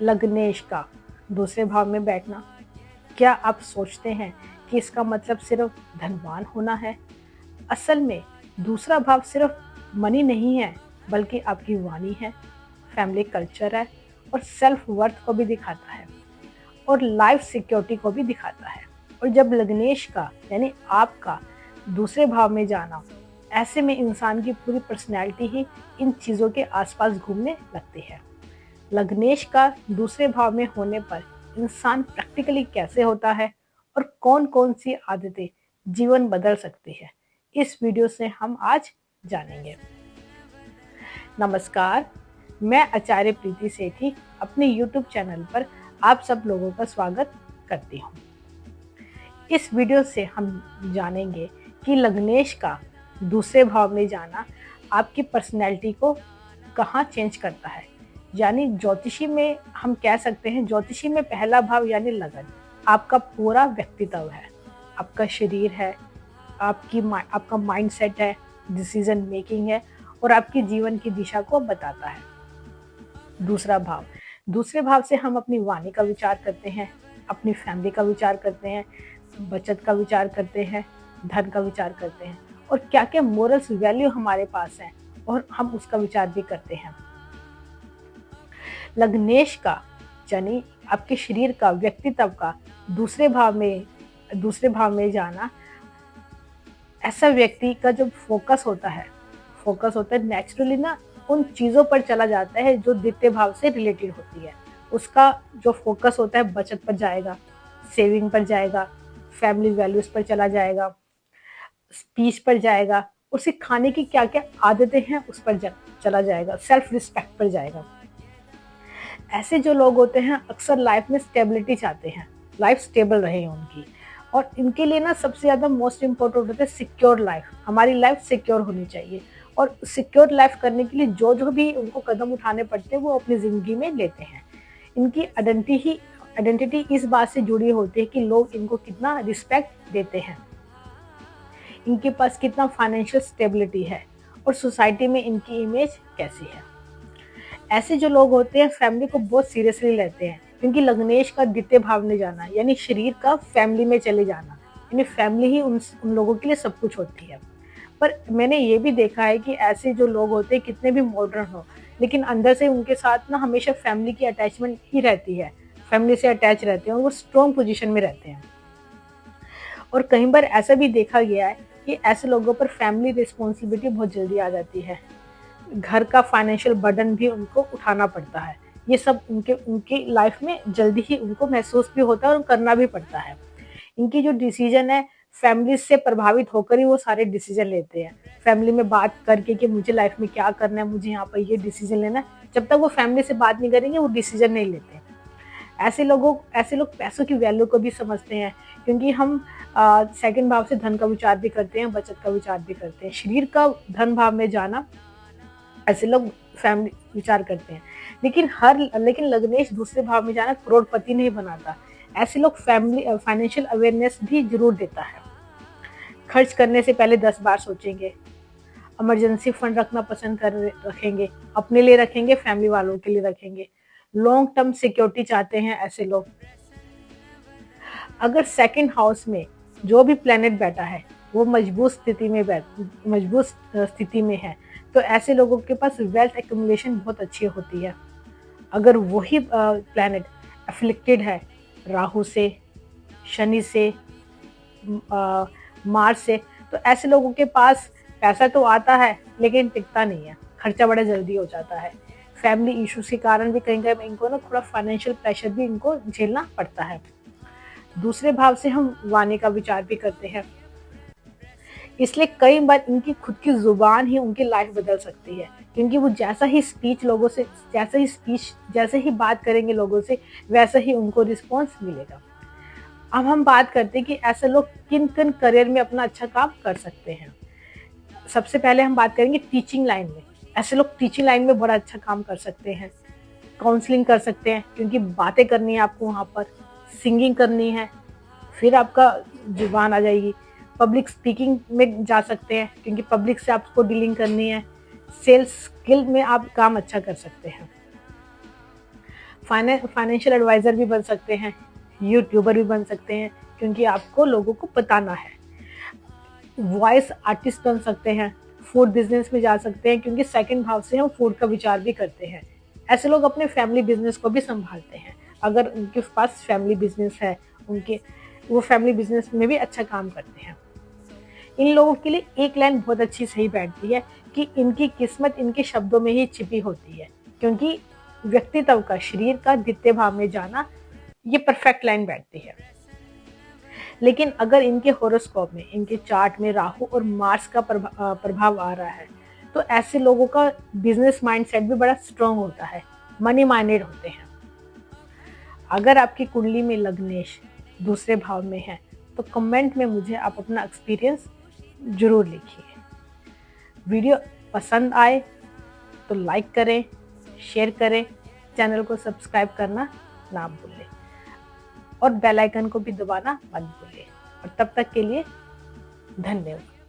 लग्नेश का दूसरे भाव में बैठना। क्या आप सोचते हैं कि इसका मतलब सिर्फ धनवान होना है? असल में दूसरा भाव सिर्फ मनी नहीं है, बल्कि आपकी वाणी है, फैमिली कल्चर है और सेल्फ वर्थ को भी दिखाता है और लाइफ सिक्योरिटी को भी दिखाता है। और जब लग्नेश का यानी आपका दूसरे भाव में जाना, ऐसे में इंसान की पूरी पर्सनैलिटी ही इन चीज़ों के आसपास घूमने लगती है। लग्नेश का दूसरे भाव में होने पर इंसान प्रैक्टिकली कैसे होता है और कौन कौन सी आदतें जीवन बदल सकती है, इस वीडियो से हम आज जानेंगे। नमस्कार, मैं आचार्य प्रीति सेठी अपने YouTube चैनल पर आप सब लोगों का स्वागत करती हूँ। इस वीडियो से हम जानेंगे कि लग्नेश का दूसरे भाव में जाना आपकी पर्सनैलिटी को कहाँ चेंज करता है। यानी ज्योतिषी में हम कह सकते हैं, ज्योतिषी में पहला भाव यानी लगन आपका पूरा व्यक्तित्व है, आपका शरीर है, आपका माइंडसेट है, डिसीजन मेकिंग है और आपकी जीवन की दिशा को बताता है। दूसरे भाव से हम अपनी वाणी का विचार करते हैं, अपनी फैमिली का विचार करते हैं, बचत का विचार करते हैं, धन का विचार करते हैं और क्या क्या मोरल्स वैल्यू हमारे पास हैं और हम उसका विचार भी करते हैं। लग्नेश का यानी आपके शरीर का, व्यक्तित्व का दूसरे भाव में जाना, ऐसा व्यक्ति का जो फोकस होता है नेचुरली ना उन चीज़ों पर चला जाता है जो द्वितीय भाव से रिलेटेड होती है। उसका जो फोकस होता है बचत पर जाएगा, सेविंग पर जाएगा, फैमिली वैल्यूज पर चला जाएगा, स्पीच पर जाएगा, उसकी खाने की क्या क्या आदतें हैं उस पर चला जाएगा, सेल्फ रिस्पेक्ट पर जाएगा। ऐसे जो लोग होते हैं अक्सर लाइफ में स्टेबिलिटी चाहते हैं, लाइफ स्टेबल रहे उनकी, और इनके लिए ना सबसे ज़्यादा मोस्ट इम्पोर्टेंट होता है सिक्योर लाइफ। हमारी लाइफ सिक्योर होनी चाहिए और सिक्योर लाइफ करने के लिए जो भी उनको कदम उठाने पड़ते हैं वो अपनी ज़िंदगी में लेते हैं। इनकी आइडेंटिटी इस बात से जुड़ी होती है कि लोग इनको कितना रिस्पेक्ट देते हैं, इनके पास कितना फाइनेंशियल स्टेबिलिटी है और सोसाइटी में इनकी इमेज कैसी है। ऐसे जो लोग होते हैं फैमिली को बहुत सीरियसली लेते हैं, क्योंकि लग्नेश का द्वितीय भाव में जाना यानी शरीर का फैमिली में चले जाना, यानी फैमिली ही उन लोगों के लिए सब कुछ होती है। पर मैंने ये भी देखा है कि ऐसे जो लोग होते हैं कितने भी मॉडर्न हो, लेकिन अंदर से उनके साथ ना हमेशा फैमिली की अटैचमेंट ही रहती है, फैमिली से अटैच रहते हैं और वो स्ट्रॉन्ग पोजीशन में रहते हैं। और कई बार ऐसा भी देखा गया है कि ऐसे लोगों पर फैमिली रिस्पॉन्सिबिलिटी बहुत जल्दी आ जाती है, घर का फाइनेंशियल बर्डन भी उनको उठाना पड़ता है। ये सब उनकी लाइफ में जल्दी ही उनको महसूस भी होता है और करना भी पड़ता है। इनकी जो डिसीजन है फैमिली से प्रभावित होकर ही वो सारे डिसीजन लेते हैं, फैमिली में बात करके कि मुझे लाइफ में क्या करना है, मुझे यहाँ पर ये डिसीजन लेना है। जब तक वो फैमिली से बात नहीं करेंगे वो डिसीजन नहीं लेते। ऐसे लोग पैसों की वैल्यू को भी समझते हैं, क्योंकि हम सेकंड भाव से धन का विचार भी करते हैं, बचत का विचार भी करते हैं। शरीर का धन भाव में जाना, ऐसे लोग फैमिली विचार करते हैं, लेकिन लग्नेश दूसरे भाव में जाना करोड़पति नहीं बनाता। ऐसे लोग फैमिली फाइनेंशियल अवेयरनेस भी जरूर देता है। खर्च करने से पहले 10 बार सोचेंगे, इमरजेंसी फंड रखना रखेंगे, अपने लिए रखेंगे, फैमिली वालों के लिए रखेंगे। लॉन्ग टर्म सिक्योरिटी चाहते हैं ऐसे लोग। अगर सेकंड हाउस में जो भी प्लैनेट बैठा है वो मजबूत स्थिति में है, तो ऐसे लोगों के पास वेल्थ एक्यूमुलेशन बहुत अच्छी होती है। अगर वही प्लैनेट अफ्लिक्टेड है राहु से, शनि से, मार्स से, तो ऐसे लोगों के पास पैसा तो आता है लेकिन टिकता नहीं है, खर्चा बड़ा जल्दी हो जाता है। फैमिली इश्यूज के कारण भी कहीं कहीं इनको ना थोड़ा फाइनेंशियल प्रेशर भी इनको झेलना पड़ता है। दूसरे भाव से हम वाणी का विचार भी करते हैं, इसलिए कई बार इनकी खुद की जुबान ही उनकी लाइफ बदल सकती है, क्योंकि वो जैसे ही बात करेंगे लोगों से, वैसा ही उनको रिस्पॉन्स मिलेगा। अब हम बात करते हैं कि ऐसे लोग किन किन करियर में अपना अच्छा काम कर सकते हैं। सबसे पहले हम बात करेंगे टीचिंग लाइन में। ऐसे लोग टीचिंग लाइन में बड़ा अच्छा काम कर सकते हैं। काउंसलिंग कर सकते हैं, क्योंकि बातें करनी है आपको वहाँ पर, सिंगिंग करनी है, फिर आपका जुबान आ जाएगी। पब्लिक स्पीकिंग में जा सकते हैं, क्योंकि पब्लिक से आपको डीलिंग करनी है। सेल्स स्किल में आप काम अच्छा कर सकते हैं। फाइनेंशियल एडवाइज़र भी बन सकते हैं, यूट्यूबर भी बन सकते हैं, क्योंकि आपको लोगों को बताना है। वॉइस आर्टिस्ट बन सकते हैं, फूड बिजनेस में जा सकते हैं, क्योंकि सेकंड भाव से हम फूड का विचार भी करते हैं। ऐसे लोग अपने फैमिली बिजनेस को भी संभालते हैं। अगर उनके पास फैमिली बिजनेस है, उनके वो फैमिली बिजनेस में भी अच्छा काम करते हैं। इन लोगों के लिए एक लाइन बहुत अच्छी सही बैठती है कि इनकी किस्मत इनके शब्दों में ही छिपी होती है, क्योंकि व्यक्तित्व का, शरीर का द्वितीय भाव में जाना, ये परफेक्ट लाइन बैठती है। लेकिन अगर इनके होरोस्कोप में, इनके चार्ट में राहु और मार्स का प्रभाव आ रहा है, तो ऐसे लोगों का बिजनेस माइंडसेट भी बड़ा स्ट्रांग होता है, मनी माइंडेड होते हैं। अगर आपकी कुंडली में लग्नेश दूसरे भाव में है, तो कमेंट में मुझे आप अपना एक्सपीरियंस जरूर लिखिए। वीडियो पसंद आए तो लाइक करें, शेयर करें, चैनल को सब्सक्राइब करना ना भूलें और बेल आइकन को भी दबाना मत भूलें। और तब तक के लिए धन्यवाद।